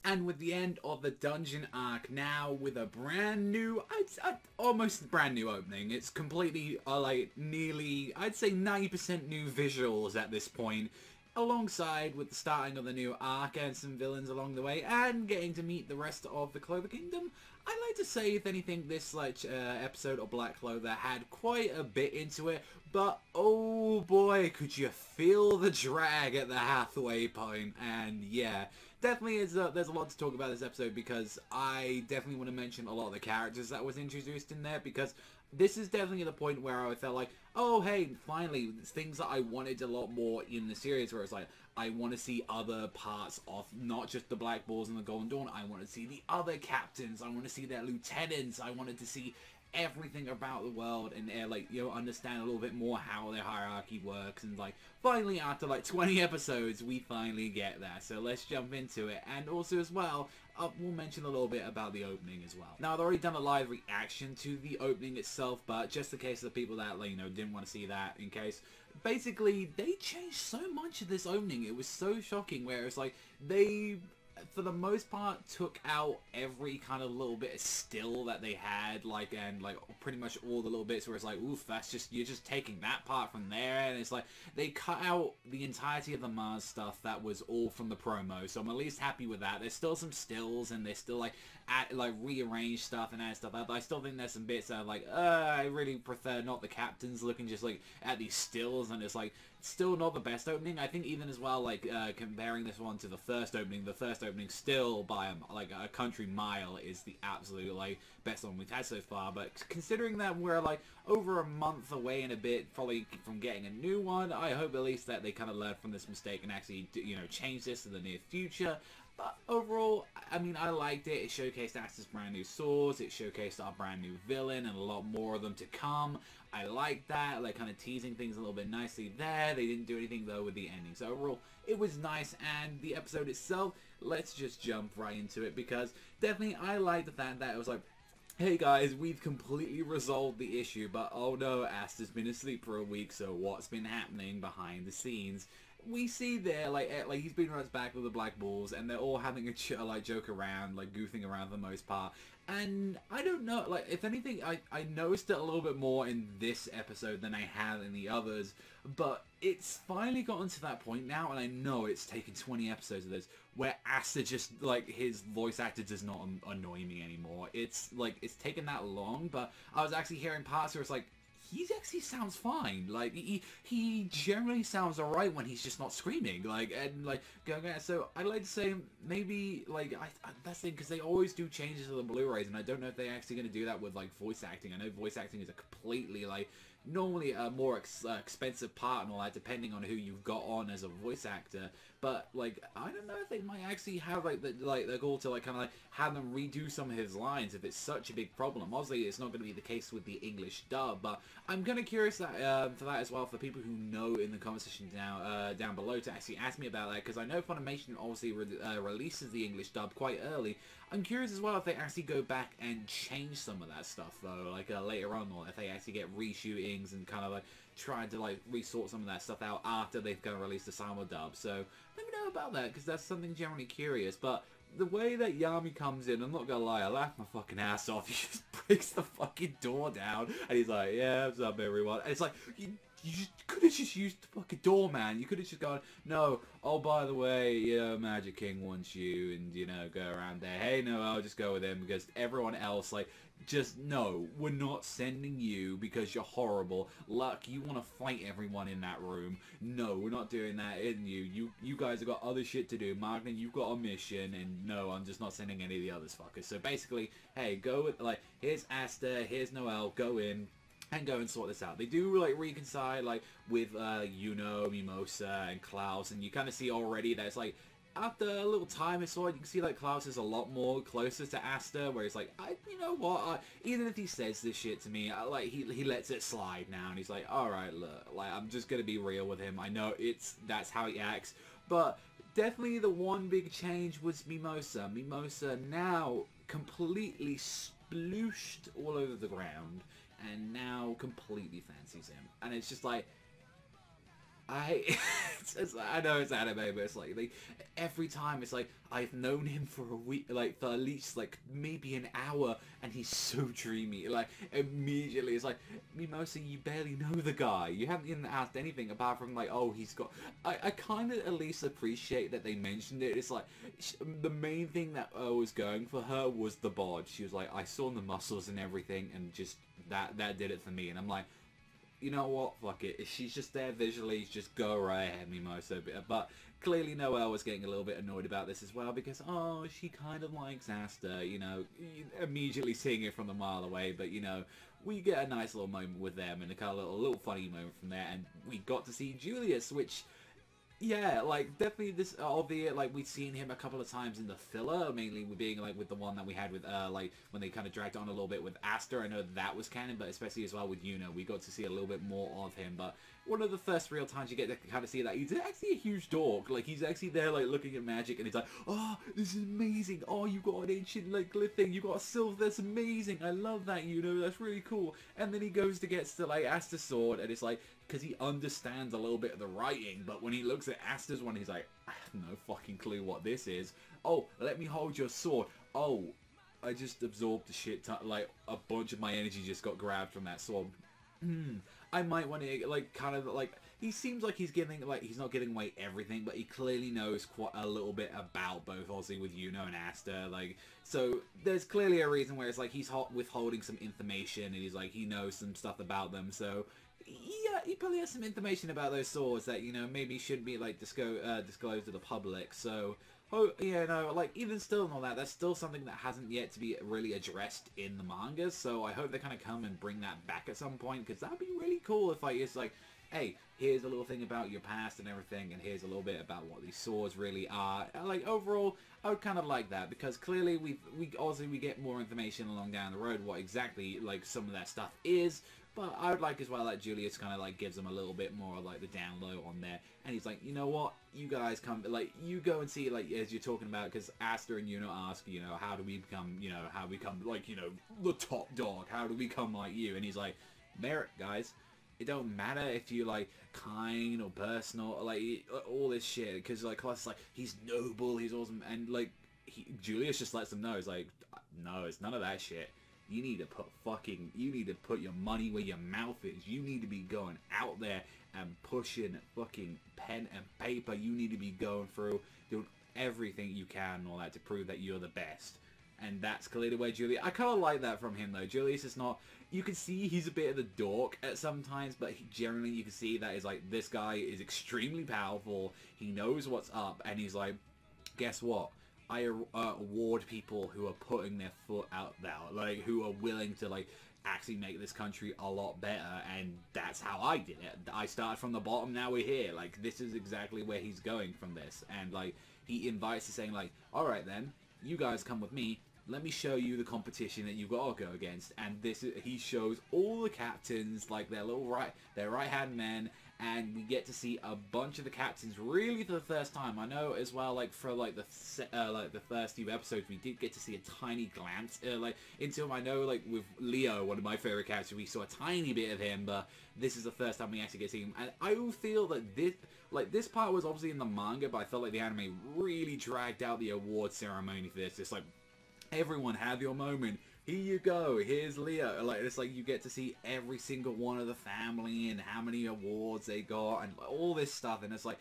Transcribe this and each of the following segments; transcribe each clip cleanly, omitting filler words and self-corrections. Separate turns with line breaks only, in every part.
And with the end of the dungeon arc now with a brand new, almost brand new opening. It's completely, like, nearly, I'd say 90% new visuals at this point. Alongside with the starting of the new arc and some villains along the way, and getting to meet the rest of the Clover Kingdom. I'd like to say, if anything, this episode of Black Clover had quite a bit into it, but oh boy, could you feel the drag at the halfway point. And yeah, definitely there's a lot to talk about this episode, because I definitely want to mention a lot of the characters that was introduced in there, because this is definitely the point where I felt like, oh hey, finally, things that I wanted a lot more in the series, where it's like, I want to see other parts of not just the Black Bulls and the Golden Dawn, I want to see the other captains, I want to see their lieutenants, I wanted to see everything about the world, and like, you know, understand a little bit more how their hierarchy works. And like, finally, after like 20 episodes, we finally get that. So let's jump into it. And also as well, we'll mention a little bit about the opening as well. Now, I've already done a live reaction to the opening itself, but just in case of the people that, like, you know, didn't want to see that, in case, basically, they changed so much of this opening. It was so shocking, where it's like, they, for the most part, took out every kind of little bit of still that they had, like, and like pretty much all the little bits where it's like, oof, that's just, you're just taking that part from there. And it's like, they cut out the entirety of the Mars stuff that was all from the promo, so I'm at least happy with that. There's still some stills, and there's still like rearrange stuff and add stuff. I still think there's some bits that are like, I really prefer not the captains looking just like at these stills, and it's like still not the best opening. I think even as well, like comparing this one to the first opening still by a country mile is the absolute like best one we've had so far. But considering that we're like over a month away and a bit probably from getting a new one, I hope at least that they kind of learn from this mistake and actually, you know, change this in the near future. But overall, I mean, I liked it. It showcased Asta's brand new swords. It showcased our brand new villain and a lot more of them to come. I like that, like kind of teasing things a little bit nicely there. They didn't do anything though with the ending. So overall, it was nice. And the episode itself, let's just jump right into it, because definitely I like the fact that it was like, hey guys, we've completely resolved the issue, but oh no, Asta's been asleep for a week, so what's been happening behind the scenes? We see there, like he's been on his back with the Black Bulls, and they're all having a joke around, like goofing around for the most part. And I don't know, like, if anything, I noticed it a little bit more in this episode than I had in the others, but it's finally gotten to that point now, and I know it's taken 20 episodes of this, where Asta just, like, his voice actor does not annoy me anymore. It's, like, it's taken that long, but I was actually hearing parts where it's like, he actually sounds fine. Like, he generally sounds alright when he's just not screaming, like, and like going out. So I'd like to say maybe, like, that's the thing, because they always do changes to the Blu-rays, and I don't know if they're actually going to do that with like voice acting. I know voice acting is a completely, like, normally a more expensive part and all that, depending on who you've got on as a voice actor. But like, I don't know if they might actually have the goal to like kind of like have them redo some of his lines if it's such a big problem. Obviously, it's not going to be the case with the English dub, but I'm kind of curious that for that as well, for people who know in the comment section down below to actually ask me about that, because I know Funimation obviously releases the English dub quite early. I'm curious as well if they actually go back and change some of that stuff though, like later on, or if they actually get reshooting and kind of like trying to like resort some of that stuff out after they've kind of released the Sama dub. So let me know about that, because that's something generally curious. But the way that Yami comes in, I'm not gonna lie, I laughed my fucking ass off. He just breaks the fucking door down, and he's like, yeah, what's up everyone? And it's like, you could have just used the fucking door, man. You could have just gone, no, oh, by the way, Magic King wants you, and, you know, go around there. Hey, no, I'll just go with him, because everyone else, like, just, no, we're not sending you because you're horrible. Luck, you want to fight everyone in that room. No, we're not doing that, isn't you? You guys have got other shit to do. Magnan, you've got a mission, and no, I'm just not sending any of the others fuckers. So basically, hey, go with, like, here's Asta, here's Noel, go in. And go and sort this out. They do like reconcile like with Yuno, Mimosa, and Klaus, and you kind of see already that it's like after a little time I saw it, you can see like Klaus is a lot more closer to Asta, where he's like, you know what, even if he says this shit to me, like he lets it slide now, and he's like, all right, look, like I'm just gonna be real with him. I know that's how he acts, but definitely the one big change was Mimosa. Mimosa now completely splooshed all over the ground, and now completely fancies him. And it's just like, I know it's anime, but it's like every time it's like I've known him for a week, like for at least like maybe an hour, and he's so dreamy. Like immediately, it's like Mimosa, you barely know the guy. You haven't even asked anything apart from like, oh, he's got. I kind of at least appreciate that they mentioned it. It's like the main thing that was going for her was the bod. She was like, I saw the muscles and everything, and just that did it for me. And I'm like, you know what, fuck it. If she's just there visually, just go right ahead, Mimosa. But clearly Noelle was getting a little bit annoyed about this as well, because, oh, she kind of likes Asta, you know, immediately seeing it from a mile away, but, you know, we get a nice little moment with them, and a kind of little funny moment from there, and we got to see Julius, which... yeah, like, definitely this, albeit, like, we've seen him a couple of times in the filler, mainly with being, like, with the one that we had with, like, when they kind of dragged on a little bit with Asta. I know that was canon, but especially as well with Yuno, we got to see a little bit more of him, but one of the first real times you get to kind of see that, he's actually a huge dork. Like, he's actually there, like, looking at magic, and he's like, oh, this is amazing, oh, you got an ancient, like, glyph thing, you got a silver, that's amazing, I love that, Yuno, that's really cool. And then he goes to get to, like, Asta's sword, and it's like, because he understands a little bit of the writing, but when he looks at Asta's one, he's like, I have no fucking clue what this is. Oh, let me hold your sword. Oh, I just absorbed the shit ton, like, a bunch of my energy just got grabbed from that sword. I might want to, like, kind of, like, he seems like he's giving, like, he's not giving away everything, but he clearly knows quite a little bit about both, obviously, with Yuno and Asta, like, so there's clearly a reason where it's like he's withholding some information, and he's like, he knows some stuff about them, so... yeah, he probably has some information about those swords that, you know, maybe shouldn't be, like, disclosed to the public, so, oh, yeah, no, like, even still and all that, that's still something that hasn't yet to be really addressed in the manga, so I hope they kind of come and bring that back at some point, because that'd be really cool if, like, it's like, hey, here's a little thing about your past and everything, and here's a little bit about what these swords really are. Like, overall, I would kind of like that, because clearly we get more information along down the road what exactly, like, some of that stuff is. But I would like as well that Julius kind of like gives them a little bit more like the down low on there. And he's like, you know what? You guys come, like, you go and see, like, as you're talking about, because Asta and Yuno ask, you know, how do we become, you know, how we become, like, you know, the top dog? How do we become like you? And he's like, merit, guys. It don't matter if you like kind or personal, or, like, all this shit. Because, like, Colossus, like, he's noble, he's awesome. And, like, Julius just lets them know, he's like, no, it's none of that shit. You need to put your money where your mouth is. You need to be going out there and pushing fucking pen and paper. You need to be going through, doing everything you can and all that to prove that you're the best. And that's clearly where Julius... I kind of like that from him, though. Julius is not... You can see he's a bit of a dork at sometimes, but generally you can see that is like, this guy is extremely powerful. He knows what's up, and he's like, guess what? I award people who are putting their foot out there, like, who are willing to, like, actually make this country a lot better, and that's how I did it. I started from the bottom, now we're here. Like, this is exactly where he's going from this, and, like, he invites us saying, like, alright then, you guys come with me, let me show you the competition that you gotta go against. And this is, he shows all the captains, like, their right-hand men, and we get to see a bunch of the captains really for the first time. I know as well, like, for like the first few episodes, we did get to see a tiny glance like into him. I know, like, with Leo, one of my favorite characters, we saw a tiny bit of him, but this is the first time we actually get to see him. And I feel that this part was obviously in the manga, but I felt like the anime really dragged out the award ceremony for this. It's like, everyone have your moment. Here you go, here's Leo. Like, it's like you get to see every single one of the family and how many awards they got and all this stuff, and it's like,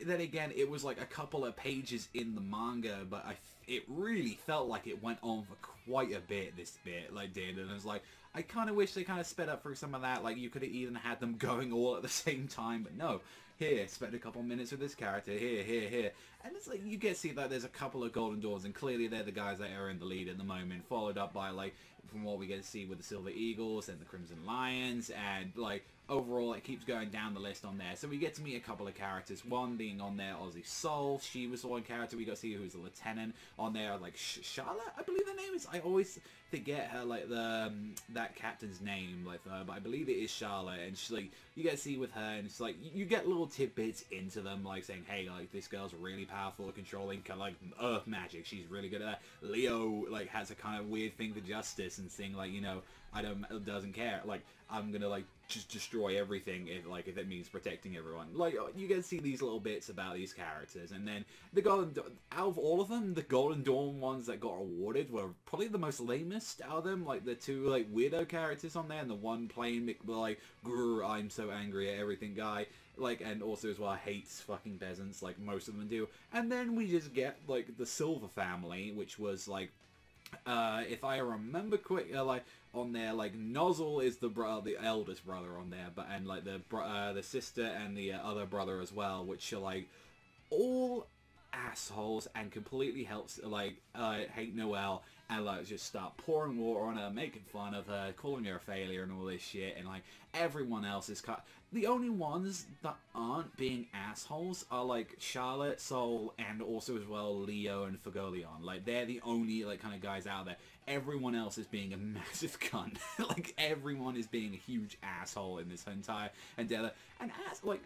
then again, it was like a couple of pages in the manga, but it really felt like it went on for quite a bit, this bit, like, did, and it was like, I kind of wish they kind of sped up through some of that. Like, you could have even had them going all at the same time, but no. Here, spend a couple minutes with this character, here. And it's like, you get to see that there's a couple of Golden Daws, and clearly they're the guys that are in the lead at the moment, followed up by, like, from what we get to see with the Silver Eagles and the Crimson Lions, and, like, overall it keeps going down the list on there. So we get to meet a couple of characters, one being on there, Ozzy Soul. She was one character we got to see who's a lieutenant on there, like, Charlotte, I believe her name is. I always forget her, like, that captain's name, like, but I believe it is Charlotte, and she's like, you get to see with her, and it's like, you get little tidbits into them, like, saying, hey, like, this girl's really powerful at controlling kind of, like, earth magic, she's really good at that. Leo, like, has a kind of weird thing for justice, and saying, like, you know, doesn't care, like, I'm gonna, like, just destroy everything if it means protecting everyone. Like, you get to see these little bits about these characters, and then out of all of them, the Golden Dawn ones that got awarded were probably the most lamest out of them. Like, the two, like, weirdo characters on there, and the one playing, like, grr, I'm so angry at everything guy. Like, and also as well hates fucking peasants, like most of them do. And then we just get, like, the Silver family, which was, like, if I remember quick, like, on there, like, Nozzle is the eldest brother on there, but, and, like, the sister and the other brother as well, which are, like, all assholes and completely helps, like, hate Noelle, and, like, just start pouring water on her, making fun of her, calling her a failure and all this shit, and, like, everyone else is the only ones that aren't being assholes are, like, Charlotte, Sol, and also as well Leo and Fagolion. Like, they're the only, like, kind of guys out there. Everyone else is being a massive cunt. Like, everyone is being a huge asshole in this entire endeavor. And,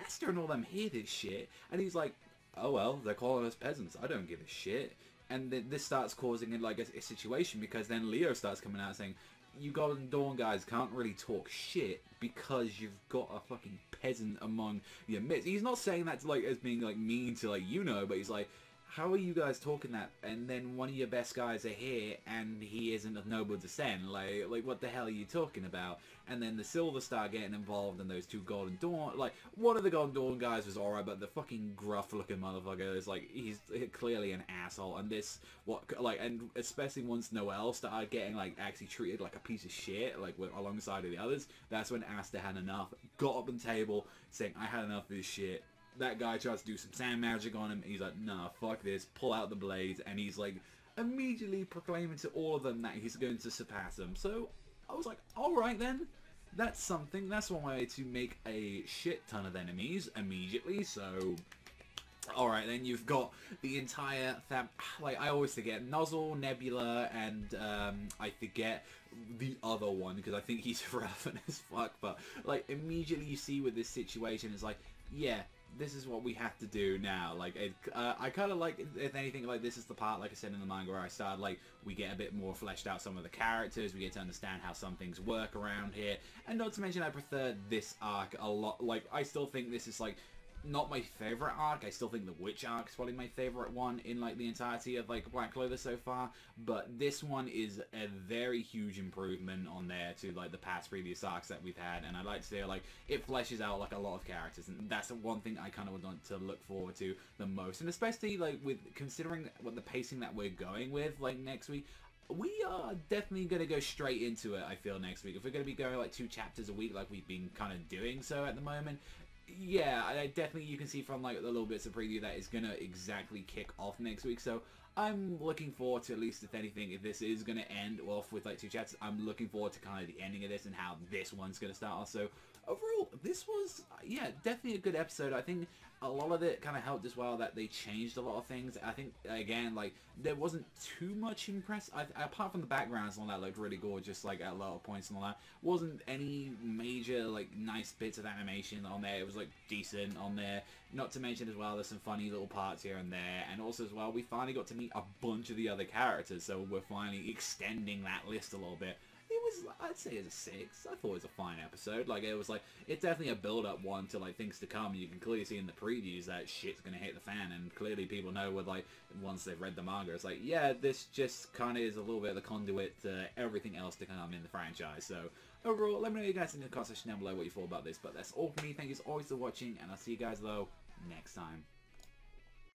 Aster and all them hear this shit, and he's like, oh well, they're calling us peasants. I don't give a shit. And then this starts causing, like, a situation, because then Leo starts coming out saying, you Golden Dawn guys can't really talk shit because you've got a fucking peasant among your midst. He's not saying that to, like, as being, like, mean to, like, but he's like, how are you guys talking that? And then one of your best guys are here, and he isn't of noble descent. Like what the hell are you talking about? And then the Silver start getting involved, and those two Golden Dawn, like, one of the Golden Dawn guys was alright, but the fucking gruff-looking motherfucker is, like, he's clearly an asshole. And and especially once Noelle started getting, like, actually treated like a piece of shit, like, alongside of the others, that's when Aster had enough, got up on the table, saying, I had enough of this shit. That guy tries to do some sand magic on him. He's like, nah, fuck this. Pull out the blades. And he's like, immediately proclaiming to all of them that he's going to surpass them. So I was like, alright then. That's something. That's one way to make a shit ton of enemies immediately. So, alright then. You've got the entire like, I always forget Nozzle, Nebula, and I forget the other one because I think he's irrelevant as fuck. But, like, immediately you see with this situation is like, yeah, this is what we have to do now. Like, I kind of like, if anything, like, this is the part, like I said in the manga, where I started, like, we get a bit more fleshed out some of the characters, we get to understand how some things work around here, and not to mention I prefer this arc a lot. Like, I still think this is, like, not my favorite arc. I still think the Witch arc is probably my favorite one in, like, the entirety of, like, Black Clover so far, but this one is a very huge improvement on there to, like, the past previous arcs that we've had, and I'd like to say, like, it fleshes out, like, a lot of characters, and that's the one thing I kind of would want to look forward to the most, and especially, like, with considering what the pacing that we're going with, like, next week, we are definitely going to go straight into it, I feel, next week. If we're going to be going, like, 2 chapters a week like we've been kind of doing so at the moment, yeah, I definitely, you can see from, like, the little bits of preview that is going to exactly kick off next week, so I'm looking forward to, at least if anything, if this is going to end off with, like, 2 chapters, I'm looking forward to kind of the ending of this and how this one's going to start off. So overall, this was, yeah, definitely a good episode. I think a lot of it kind of helped as well that they changed a lot of things. I think, again, like, there wasn't too much apart from the backgrounds and all that looked really gorgeous, like, at a lot of points and all that. Wasn't any major, like, nice bits of animation on there. It was, like, decent on there. Not to mention as well, there's some funny little parts here and there. And also as well, we finally got to meet a bunch of the other characters, so we're finally extending that list a little bit. It was, I'd say it's a 6. I thought it was a fine episode. Like, it was like, it's definitely a build-up one to, like, things to come. You can clearly see in the previews that shit's gonna hit the fan, and clearly people know with, like, once they've read the manga, it's like, yeah, this just kind of is a little bit of the conduit to everything else to come in the franchise. So, overall, let me know you guys in the comment section down below what you thought about this. But that's all from me. Thank you as always for watching, and I'll see you guys, though, next time.